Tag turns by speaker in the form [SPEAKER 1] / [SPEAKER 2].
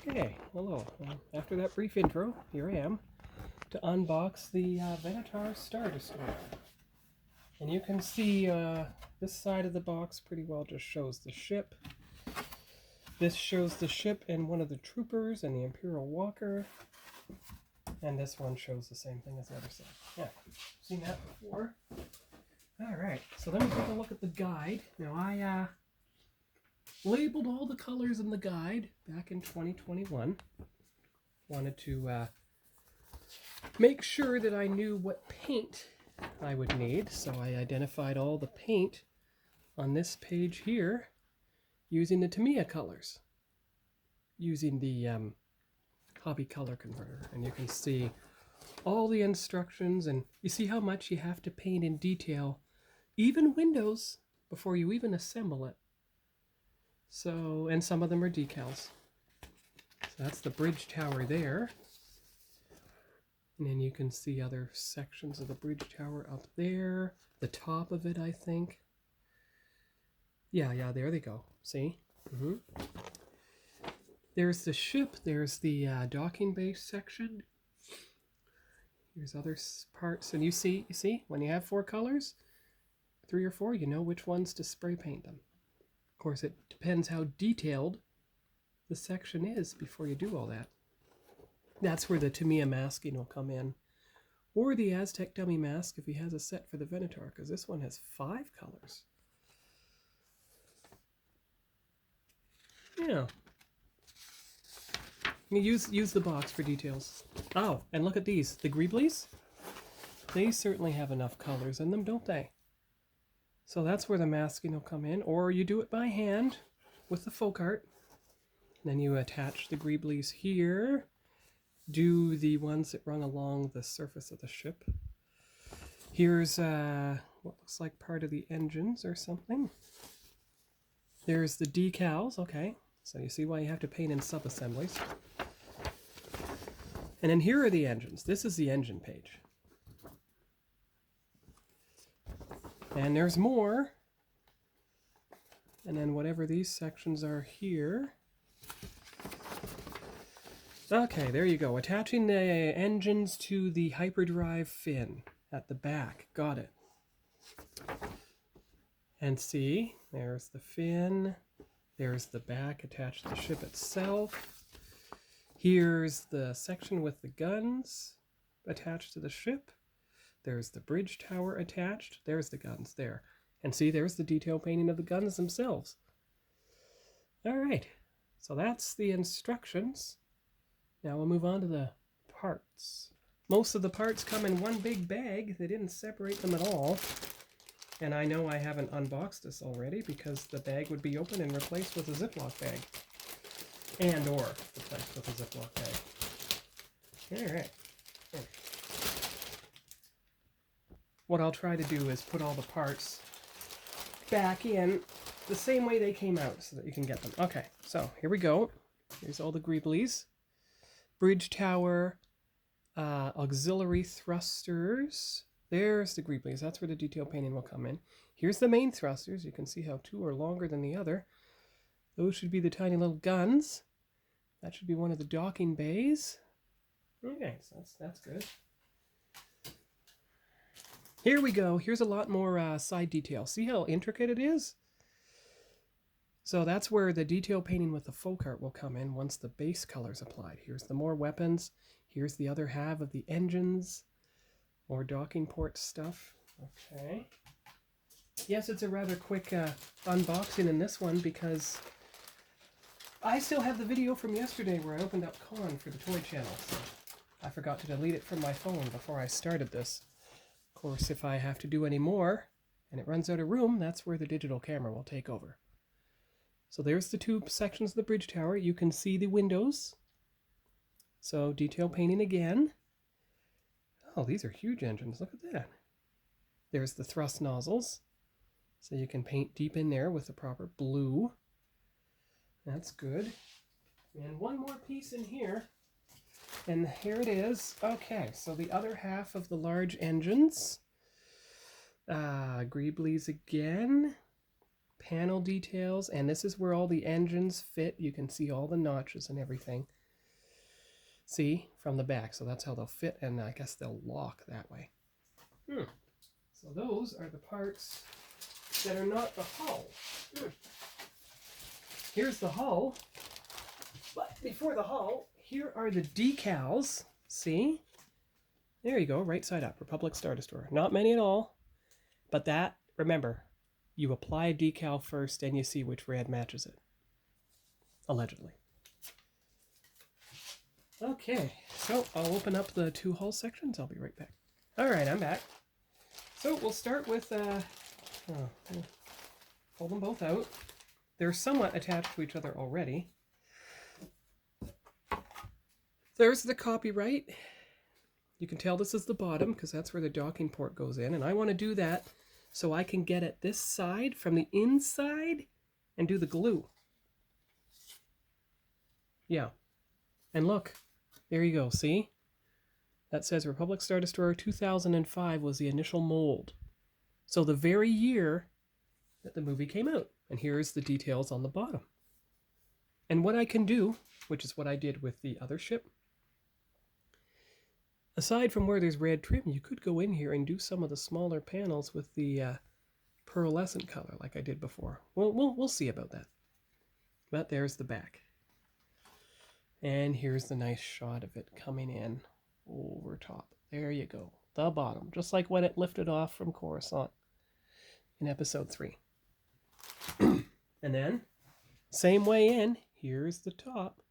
[SPEAKER 1] Okay, hello. After that brief intro, here I am to unbox the Venator Star Destroyer. And you can see this side of the box pretty well just shows the ship. This shows the ship and one of the troopers and the Imperial Walker. And this one shows the same thing as the other side. Yeah, seen that before. Alright, so let me take a look at the guide. Now I labeled all the colors in the guide back in 2021. Wanted to make sure that I knew what paint I would need, so I identified all the paint on this page here using the Tamiya colors, using the hobby color converter. And you can see all the instructions, and you see how much you have to paint in detail, even windows, before you even assemble it. So, and some of them are decals. So that's the bridge tower there. And then you can see other sections of the bridge tower up there. The top of it, I think. Yeah, there they go. See? There's the ship. There's the docking base section. Here's other parts. And you see, when you have 4 colors, 3 or 4, you know which ones to spray paint them. Of course, it depends how detailed the section is before you do all that. That's where the Tamiya masking will come in. Or the Aztec dummy mask if he has a set for the Venator, because this one has 5 colors. Yeah. You use the box for details. Oh, and look at these. The Greeblies? They certainly have enough colors in them, don't they? So that's where the masking will come in. Or you do it by hand with the folk art. Then you attach the Greeblies here. Do the ones that run along the surface of the ship. Here's what looks like part of the engines or something. There's the decals, okay. So you see why you have to paint in sub-assemblies. And then here are the engines. This is the engine page. And there's more. And then whatever these sections are here. Okay, there you go. Attaching the engines to the hyperdrive fin at the back. Got it. And see, there's the fin. There's the back attached to the ship itself. Here's the section with the guns attached to the ship. There's the bridge tower attached. There's the guns there. And see, there's the detail painting of the guns themselves. All right, so that's the instructions. Now we'll move on to the parts. Most of the parts come in one big bag. They didn't separate them at all. And I know I haven't unboxed this already because the bag would be open and replaced with a Ziploc bag. And or replaced with a Ziploc bag. All right. What I'll try to do is put all the parts back in the same way they came out so that you can get them. Okay, so here we go. Here's all the Greeblies. Bridge tower, auxiliary thrusters. There's the Greeblies. That's where the detail painting will come in. Here's the main thrusters. You can see how 2 are longer than the other. Those should be the tiny little guns. That should be one of the docking bays. Okay, so that's good. Here we go. Here's a lot more side detail. See how intricate it is? So that's where the detail painting with the folk art will come in once the base color's applied. Here's the more weapons. Here's the other half of the engines. More docking port stuff. Okay. Yes, it's a rather quick unboxing in this one because I still have the video from yesterday where I opened up Con for the toy channel. So I forgot to delete it from my phone before I started this. Of course, if I have to do any more and it runs out of room, that's where the digital camera will take over. So there's the 2 sections of the bridge tower. You can see the windows. So detail painting again. Oh, these are huge engines. Look at that. There's the thrust nozzles. So you can paint deep in there with the proper blue. That's good. And one more piece in here. And here it is. Okay, so the other half of the large engines. Greeblies again. panel details, and this is where all the engines fit. You can see all the notches and everything. See, from the back. So that's how they'll fit, and I guess they'll lock that way. So those are the parts that are not the hull. Here's the hull. But before the hull, here are the decals. See? There you go, right side up, Republic Star Destroyer. Not many at all, but that, remember, you apply a decal first and you see which red matches it. Allegedly. Okay, so I'll open up the two hull sections. I'll be right back. All right, I'm back. So we'll start with, pull them both out. They're somewhat attached to each other already. There's the copyright. You can tell this is the bottom because that's where the docking port goes in. And I want to do that so I can get at this side from the inside and do the glue. Yeah. And look, there you go. See? That says Republic Star Destroyer 2005 was the initial mold. So the very year that the movie came out. And here's the details on the bottom. And what I can do, which is what I did with the other ship, aside from where there's red trim, you could go in here and do some of the smaller panels with the pearlescent color like I did before. We'll see about that. But there's the back. And here's the nice shot of it coming in over top. There you go. The bottom. Just like when it lifted off from Coruscant in episode 3. And then, same way in, here's the top.